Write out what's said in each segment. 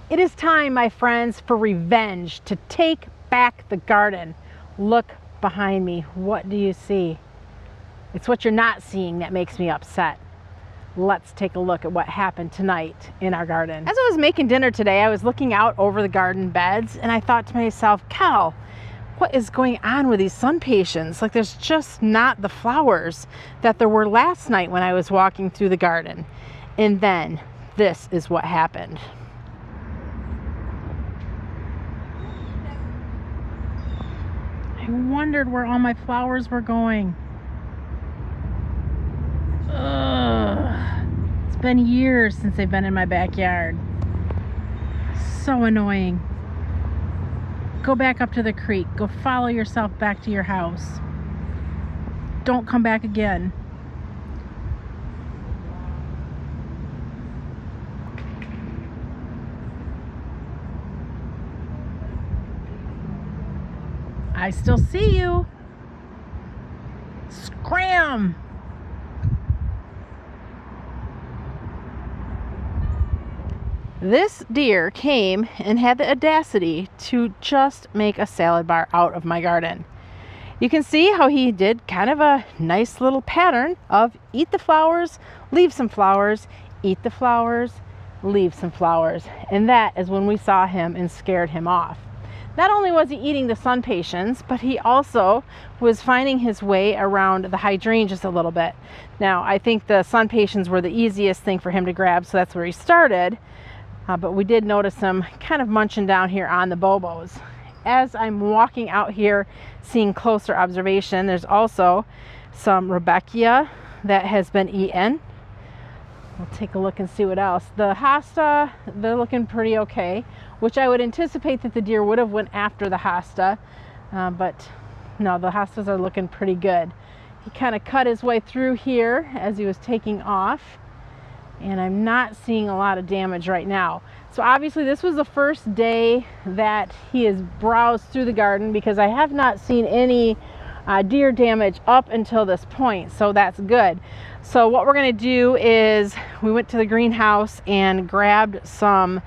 It is time, my friends, for revenge, to take back the garden. Look behind me. What do you see? It's what you're not seeing that makes me upset. Let's take a look at what happened tonight in our garden. As I was making dinner today, I was looking out over the garden beds and I thought to myself, Cal, what is going on with these sun patiens? Like, there's just not the flowers that there were last night when I was walking through the garden. And then this is what happened. I wondered where all my flowers were going. Ugh. It's been years since they've been in my backyard. So annoying. Go back up to the creek. Go follow yourself back to your house. Don't come back again. I still see you. Scram! This deer came and had the audacity to just make a salad bar out of my garden. You can see how he did kind of a nice little pattern of eat the flowers, leave some flowers, eat the flowers, leave some flowers. And that is when we saw him and scared him off. Not only was he eating the sun patiens, but he also was finding his way around the hydrangeas a little bit. Now, I think the sun patiens were the easiest thing for him to grab, so that's where he started. But we did notice him kind of munching down here on the bobos. As I'm walking out here, seeing closer observation, there's also some Rebecca that has been eaten. We'll take a look and see what else. The hosta, they're looking pretty okay, which I would anticipate that the deer would have went after the hosta, but no, the hostas are looking pretty good. He kind of cut his way through here as he was taking off, and I'm not seeing a lot of damage right now. So obviously this was the first day that he has browsed through the garden, because I have not seen any deer damage up until this point, so that's good. So what we're going to do is we went to the greenhouse and grabbed some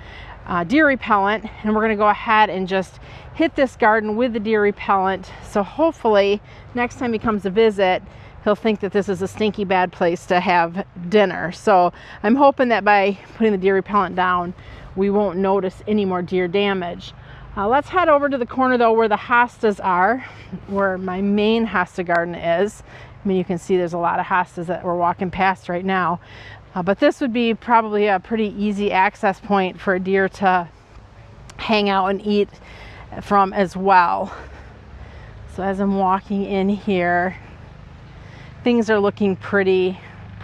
deer repellent, and we're going to go ahead and just hit this garden with the deer repellent. So hopefully next time he comes to visit, he'll think that this is a stinky bad place to have dinner. So I'm hoping that by putting the deer repellent down, we won't notice any more deer damage. Let's head over to the corner though where the hostas are, where my main hosta garden is. I mean, you can see there's a lot of hostas that we're walking past right now. But this would be probably a pretty easy access point for a deer to hang out and eat from as well. So as I'm walking in here, things are looking pretty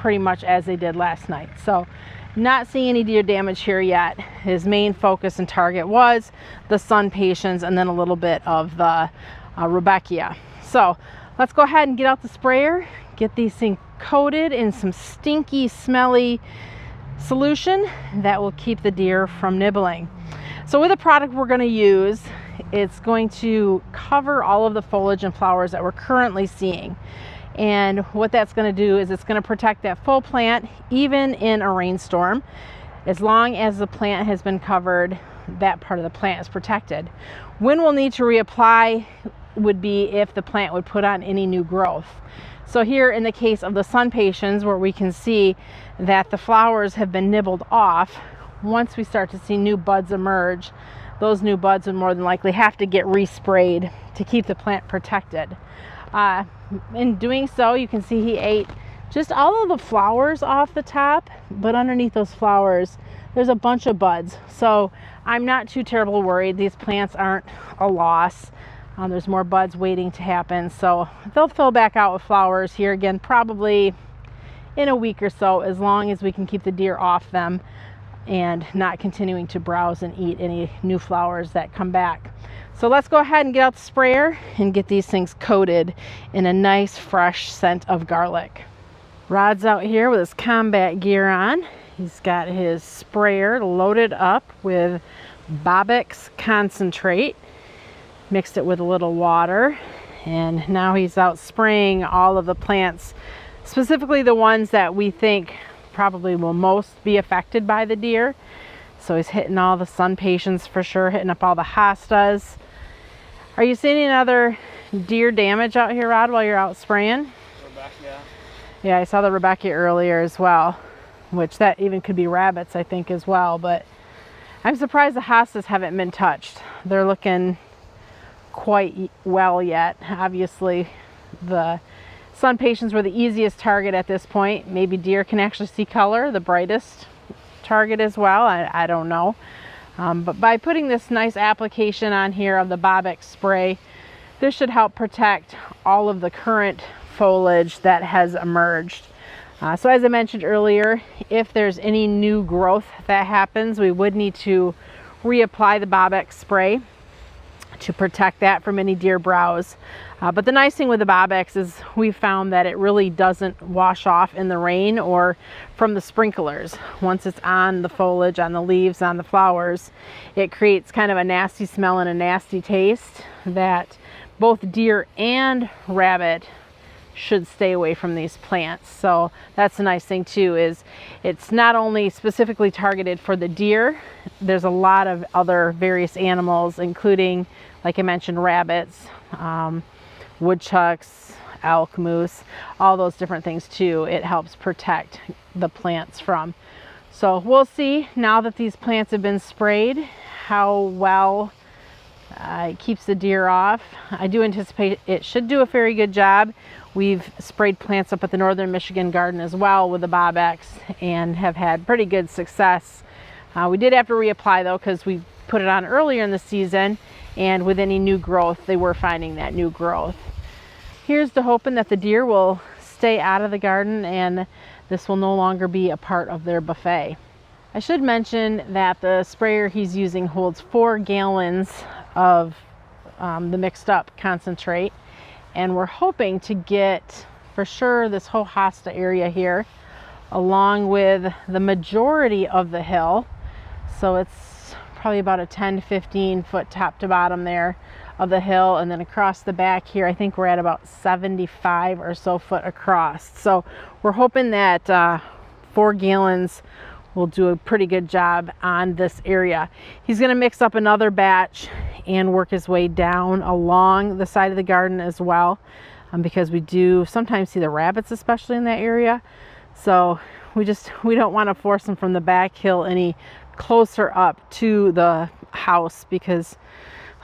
much as they did last night. So not seeing any deer damage here yet. His main focus and target was the sun patiens and then a little bit of the Rebecca. So let's go ahead and get out the sprayer, get these things coated in some stinky, smelly solution that will keep the deer from nibbling. So with the product we're going to use, it's going to cover all of the foliage and flowers that we're currently seeing. And what that's going to do is it's going to protect that full plant even in a rainstorm. As long as the plant has been covered, that part of the plant is protected. When we'll need to reapply would be if the plant would put on any new growth. So here in the case of the sun patiens, where we can see that the flowers have been nibbled off, once we start to see new buds emerge, those new buds would more than likely have to get resprayed to keep the plant protected. In doing so, you can see he ate just all of the flowers off the top, but underneath those flowers there's a bunch of buds. So I'm not too terribly worried. These plants aren't a loss. There's more buds waiting to happen, so they'll fill back out with flowers here again probably in a week or so, as long as we can keep the deer off them and not continuing to browse and eat any new flowers that come back. So let's go ahead and get out the sprayer and get these things coated in a nice fresh scent of garlic. Rod's out here with his combat gear on. He's got his sprayer loaded up with Bobix concentrate, mixed it with a little water, and now he's out spraying all of the plants, specifically the ones that we think probably will most be affected by the deer. So he's hitting all the sun patients for sure, hitting up all the hostas. Are you seeing any other deer damage out here, Rod, while you're out spraying? Rebecca. Yeah, I saw the Rebecca earlier as well, which that even could be rabbits, I think, as well. But I'm surprised the hostas haven't been touched. They're looking quite well yet. Obviously, the sun patients were the easiest target at this point. Maybe deer can actually see color, the brightest target as well. I don't know. But by putting this nice application on here of the Bobex spray, this should help protect all of the current foliage that has emerged. So as I mentioned earlier, if there's any new growth that happens, we would need to reapply the Bobex spray to protect that from any deer browse. But the nice thing with the Bobex is we found that it really doesn't wash off in the rain or from the sprinklers. Once it's on the foliage, on the leaves, on the flowers, it creates kind of a nasty smell and a nasty taste that both deer and rabbit should stay away from these plants. So that's the nice thing too, is it's not only specifically targeted for the deer, there's a lot of other various animals, including, like I mentioned, rabbits, woodchucks, elk, moose, all those different things too. It helps protect the plants from. So we'll see, now that these plants have been sprayed, how well it keeps the deer off. I do anticipate it should do a very good job. We've sprayed plants up at the Northern Michigan garden as well with the Bobex and have had pretty good success. We did have to reapply though, because we put it on earlier in the season, and with any new growth, they were finding that new growth. Here's to hoping that the deer will stay out of the garden and this will no longer be a part of their buffet. I should mention that the sprayer he's using holds 4 gallons of the mixed up concentrate, and we're hoping to get for sure this whole hosta area here, along with the majority of the hill. So it's probably about a 10 to 15 foot top to bottom there of the hill, and then across the back here I think we're at about 75 or so foot across. So we're hoping that 4 gallons will do a pretty good job on this area. He's going to mix up another batch and work his way down along the side of the garden as well, because we do sometimes see the rabbits, especially in that area. So we don't want to force them from the back hill any closer up to the house, because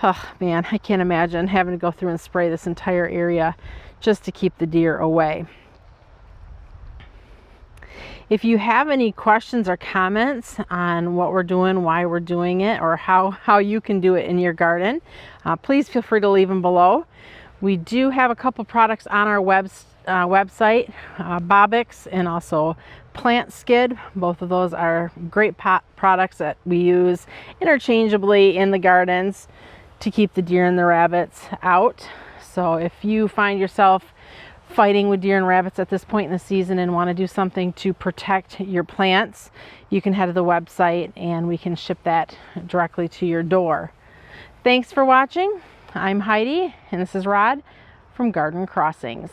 oh man, I can't imagine having to go through and spray this entire area just to keep the deer away. If you have any questions or comments on what we're doing, why we're doing it, or how you can do it in your garden, please feel free to leave them below. We do have a couple products on our website, Bobex and also Plant Skid. Both of those are great products that we use interchangeably in the gardens to keep the deer and the rabbits out. So if you find yourself fighting with deer and rabbits at this point in the season and want to do something to protect your plants, you can head to the website and we can ship that directly to your door. Thanks for watching. I'm Heidi and this is Rod from Garden Crossings.